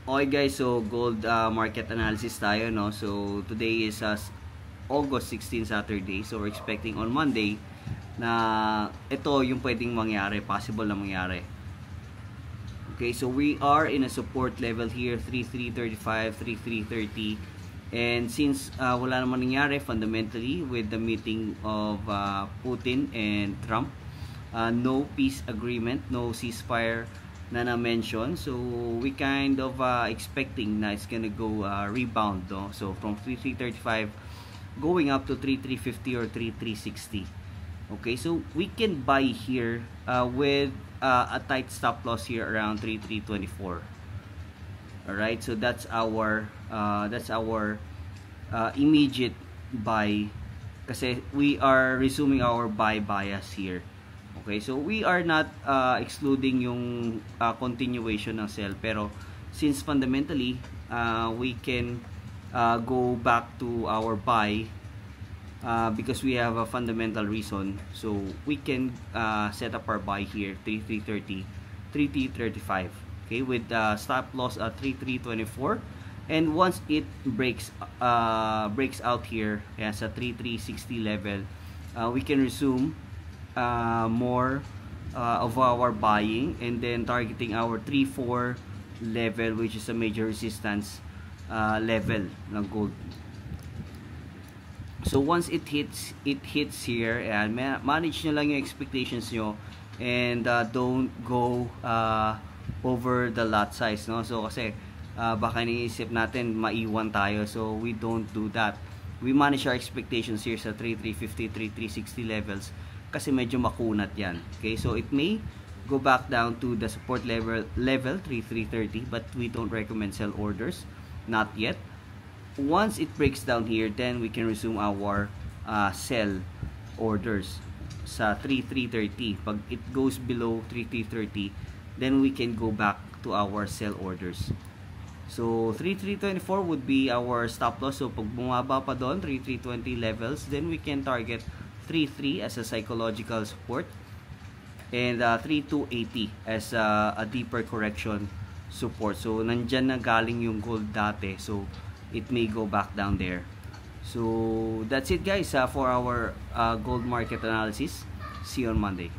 Okay guys, so gold market analysis tayo, no? So today is August 16 Saturday. So we're expecting on Monday na ito yung pwedeng mangyari, possible na mangyari. Okay, so we are in a support level here, 3335, 3330. And since wala naman nangyari fundamentally with the meeting of Putin and Trump, no peace agreement, no ceasefire na na-mention, so we kind of expecting na it's gonna go rebound, no? So from 3335 going up to 3350 or 3360. Okay, so we can buy here with a tight stop loss here around 3324. Alright, so that's our immediate buy kasi we are resuming our buy bias here. Okay, so we are not excluding yung continuation ng sell, pero since fundamentally we can go back to our buy because we have a fundamental reason, so we can set up our buy here 3330, 3335. Okay, with stop loss at 3324, and once it breaks out here sa 3360 level, we can resume more of our buying and then targeting our 3-4 level, which is a major resistance level ng gold. So once it hits here, and manage nyo lang yung expectations nyo, and don't go over the lot size, no? So kasi baka iniisip natin maiwan tayo, so we don't do that. We manage our expectations here sa 3350, 3360 levels kasi medyo makunat yan. Okay, so it may go back down to the support level 3330, but we don't recommend sell orders, not yet. Once it breaks down here, then we can resume our sell orders sa 3330. Pag it goes below 3330, then we can go back to our sell orders. So 3324 would be our stop loss. So pag bumaba pa doon 3320 levels, then we can target 33 as a psychological support, and 3280 as a deeper correction support. So nandyan na galing yung gold dati, so it may go back down there. So that's it guys for our gold market analysis. See you on Monday.